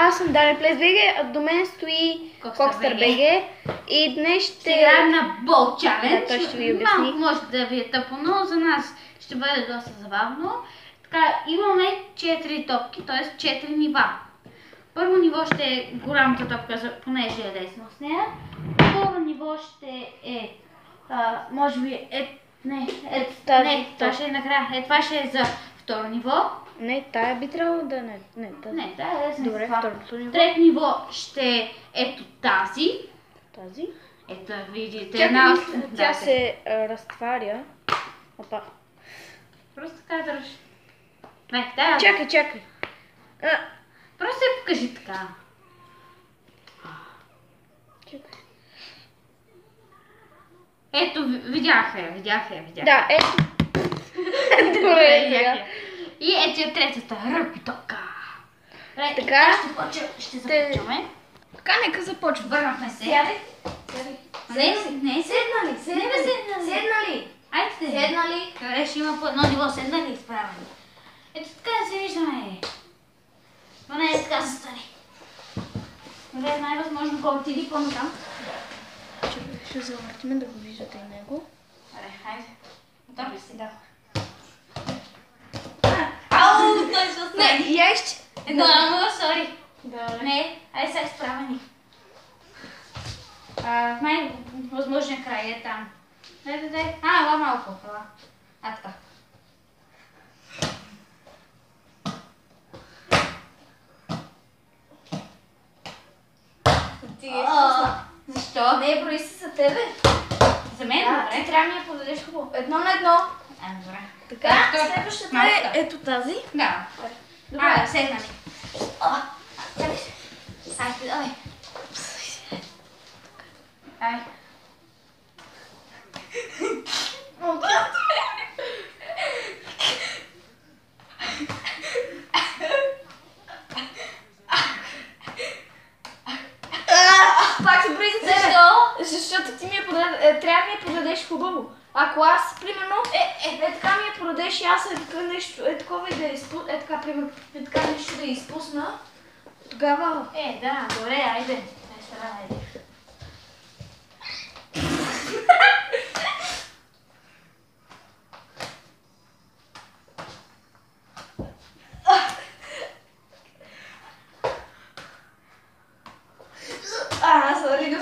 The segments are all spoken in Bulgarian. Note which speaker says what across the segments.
Speaker 1: аз съм Daniel Plays BG, а до мен стои Cockster BG и днес ще
Speaker 2: играем на Ball Challenge.
Speaker 1: Да, той ще ви обясни.
Speaker 2: Малко може да ви е тъпо, но за нас ще бъде доста забавно. Така, имаме 4 топки, т.е. 4 нива. Първо ниво ще е голямата топка, понеже е лесно с нея. Второ ниво ще е, може би, това ще е накрая. Това ще е за второ ниво.
Speaker 1: Не, тая би трябвало да не.
Speaker 2: Не, тая е лесна.
Speaker 1: Добре, второто ниво.
Speaker 2: Трето ниво ще е ето тази.
Speaker 1: Тази.
Speaker 2: Ето, видите.
Speaker 1: Чакай, тя се разтваря. Опа.
Speaker 2: Просто така държи. Не, дай.
Speaker 1: Чакай.
Speaker 2: Просто я покажи така.
Speaker 1: Чакай.
Speaker 2: Ето, видяха я.
Speaker 1: Да, ето. Добре,
Speaker 2: Видях я. И ето е третата ръгби топка.
Speaker 1: Така.
Speaker 2: Ще започваме.
Speaker 1: Така, нека започваме.
Speaker 2: Върнахме се.
Speaker 3: Сядай.
Speaker 2: Не,
Speaker 3: Седнали.
Speaker 2: Айде.
Speaker 3: Седнали.
Speaker 2: Къде ще има по едно ниво, седнали и изправени. Ето така да се виждаме. Но не е така застани. Добре, най-възможно колко иди по-натам.
Speaker 1: Чакай, ще завъртим да го виждате и него.
Speaker 2: Добре, хайде. Готов ли си?
Speaker 1: Да.
Speaker 2: Ау, той се остане.
Speaker 1: Не, я изче.
Speaker 2: Едно, сори.
Speaker 1: Да.
Speaker 2: Не, айде сега изправени. Най-възможният край е там. Дай. Ела малко. Ела. Така. Защо?
Speaker 3: Не, брои се за тебе.
Speaker 2: За мен,
Speaker 3: Да,
Speaker 2: добре.
Speaker 3: ти трябва да ми я подадеш хубаво. 1 на 1.
Speaker 2: Добре.
Speaker 3: Така,
Speaker 2: Защо?
Speaker 3: следващата
Speaker 2: Малко
Speaker 3: е
Speaker 2: така.
Speaker 3: ето тази.
Speaker 2: Да.
Speaker 3: Добре.
Speaker 2: Седнали.
Speaker 3: Чакай се.
Speaker 2: Айде, давай. Ай.
Speaker 3: Пак се брои за тебе.
Speaker 2: Защо?
Speaker 3: Защото ти трябва да ми я подадеш хубаво. Ако аз, примерно, така ми я подадеш и аз така нещо, такова и да изпусна, така, примерно, така нещо да изпусна, тогава...
Speaker 2: Да, добре, айде. Айде.
Speaker 3: Сори, да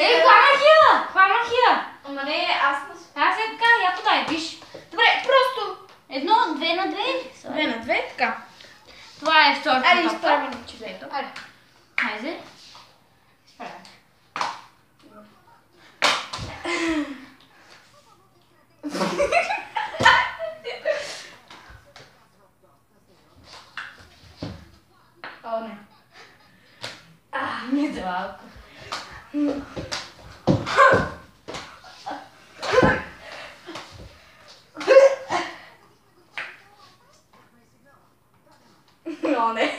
Speaker 2: Хванах я!
Speaker 3: Ама не, аз не...
Speaker 2: Аз е така, я подай, виж.
Speaker 3: Добре, просто...
Speaker 2: 1, 2 на 2.
Speaker 3: 2 на 2, така.
Speaker 2: Това е втората
Speaker 3: Айде,
Speaker 2: топка.
Speaker 3: изправим човека.
Speaker 2: Айде. Айде. Изправяме.
Speaker 3: О, не.
Speaker 2: Не жалко.
Speaker 3: О, не.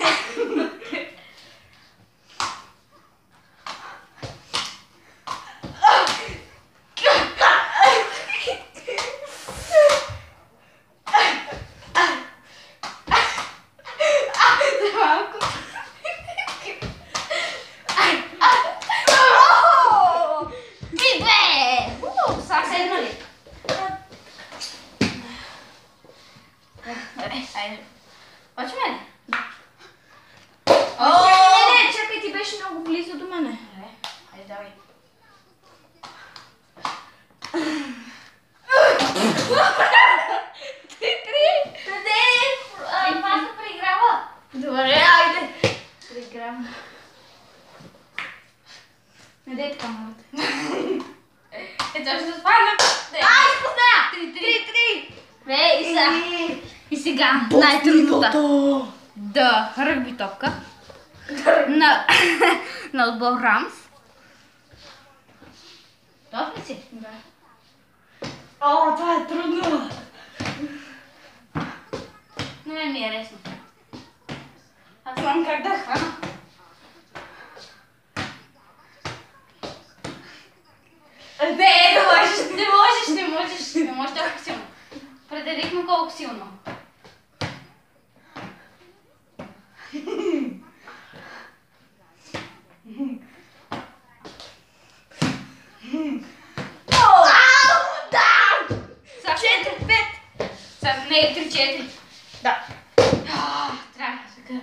Speaker 2: Айде. Почваме ли?
Speaker 3: Не, чакай, ти беше много близо до мене.
Speaker 2: Айде, давай. Паста преиграва.
Speaker 3: Добре, айде.
Speaker 2: Преиграва. Не дай така, моля. Ето ще се спадна.
Speaker 3: Изпусна! 3-3.
Speaker 2: И сега най-трудната. Да, ръгби топка. На отбор Рамс. Готов ли си?
Speaker 3: Да. О, това е трудно.
Speaker 2: Не ми е лесно. Аз знам как да хвана.
Speaker 3: Не можеш.
Speaker 2: Не можеш толкова силно. Определихме колко силно.
Speaker 3: Да!
Speaker 2: 4-5. Не, 3-4.
Speaker 3: Да.
Speaker 2: Трябва да се къра.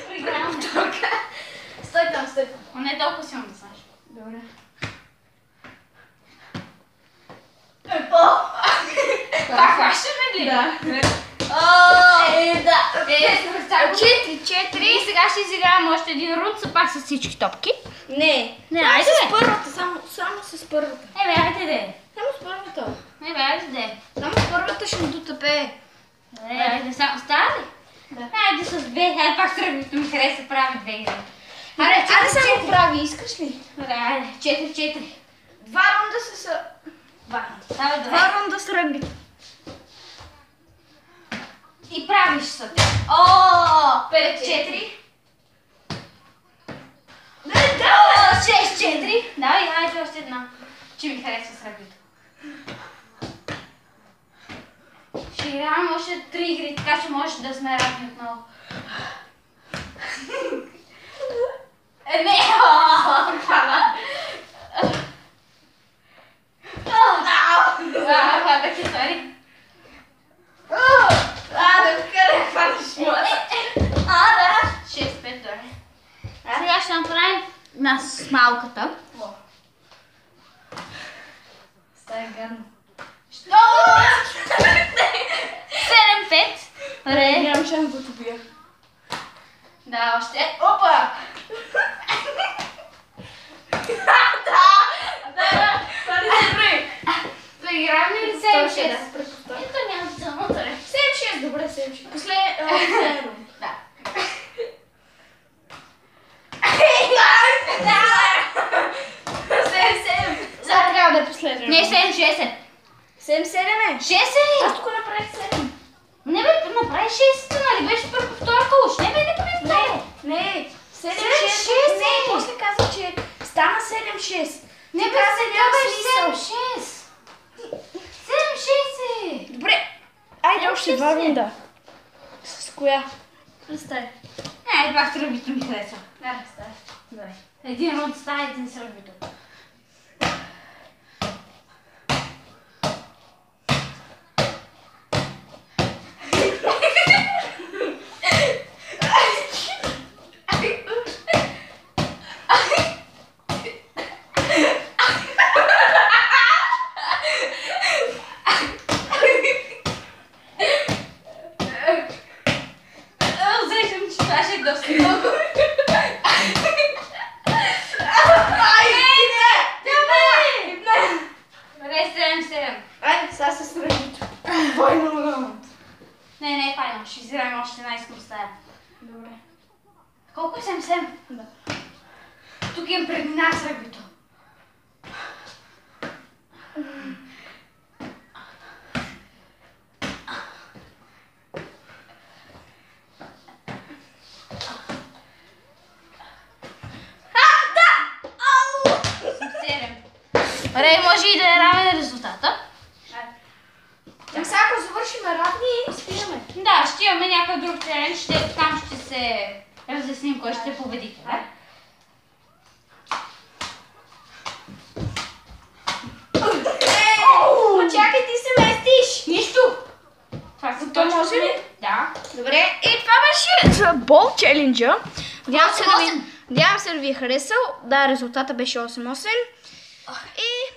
Speaker 2: Проиграваме.
Speaker 3: Стой там, стой там.
Speaker 2: Но не толкова силно да знаеш.
Speaker 3: Добре.
Speaker 2: Пак хващаме ли?
Speaker 3: Да. Да. 4-4.
Speaker 2: И сега ще изиграем още един рунд, са пак с всички топки.
Speaker 3: Не.
Speaker 2: Айде
Speaker 3: С
Speaker 2: бе.
Speaker 3: първата, само с първата.
Speaker 2: Айде де.
Speaker 3: Само с първата.
Speaker 2: Айде де.
Speaker 3: Само с първата ще дотъпе.
Speaker 2: Айде, само става ли?
Speaker 3: Да.
Speaker 2: Айде с две, айде пак сръбното ми хареса, прави две игри.
Speaker 3: Аре само прави, искаш ли?
Speaker 2: Айде, 4-4.
Speaker 3: Два рунда с...
Speaker 2: Става два.
Speaker 3: Два рунда с ръгби.
Speaker 2: И правиш са. 5-4. 6-4. Давай, айде още една. Че ми харесва с ръгбито. Ще играем още 3 игри, така че може да сме равни отново. Не! Да ти сори.
Speaker 3: Да къде хванеш моя?
Speaker 2: Да. 6-5, добре. Сега ще направим с малката.
Speaker 3: Стая гадно.
Speaker 2: 7-5. Добре.
Speaker 3: Нямам шанс да те бия.
Speaker 2: Да, още.
Speaker 3: Опа! Това не се прави.
Speaker 2: Играем ли 7-6? Ето няма само добре.
Speaker 3: 7-6, добре, 7-6. Последно.
Speaker 2: Да.
Speaker 3: Сега трябва да е последно.
Speaker 2: Не, 7-6 е.
Speaker 3: 7-7 е.
Speaker 2: 6 е.
Speaker 3: Аз тук направих 7.
Speaker 2: Не бе, направи 6, нали беше първо втората уж. Не бе, не прави второ.
Speaker 3: Не, 7-6.
Speaker 2: 7-6
Speaker 3: Не, после каза, че стана 7-6.
Speaker 2: Не бе, сега беше 7-6. 7-6 е.
Speaker 3: Добре. Айде още два рунда. С коя? Представи.
Speaker 2: Не, пак с ръбито ми харесва.
Speaker 3: Да, представи.
Speaker 2: Добре. Един рунд става, един с ръбито.
Speaker 3: Айде, сега се сравнито. Файнал раунд.
Speaker 2: Не, файнал. Ще изиграем още една, искам стая.
Speaker 3: Добре.
Speaker 2: Колко е 7-7?
Speaker 3: Да.
Speaker 2: Тук имам преднина с ръбито. Добре, може и да е равен резултата.
Speaker 3: Сега ако завършим равни, спираме.
Speaker 2: Да, ще имаме някакъв друг терен, там ще се разясним кой ще победи.
Speaker 3: Чакай, ти се местиш.
Speaker 2: Нищо! Това са
Speaker 3: То може ли?
Speaker 2: Да.
Speaker 3: Добре, и това беше за бол челенджа. Надявам се да ви е харесал. Да, резултата беше 8-8. И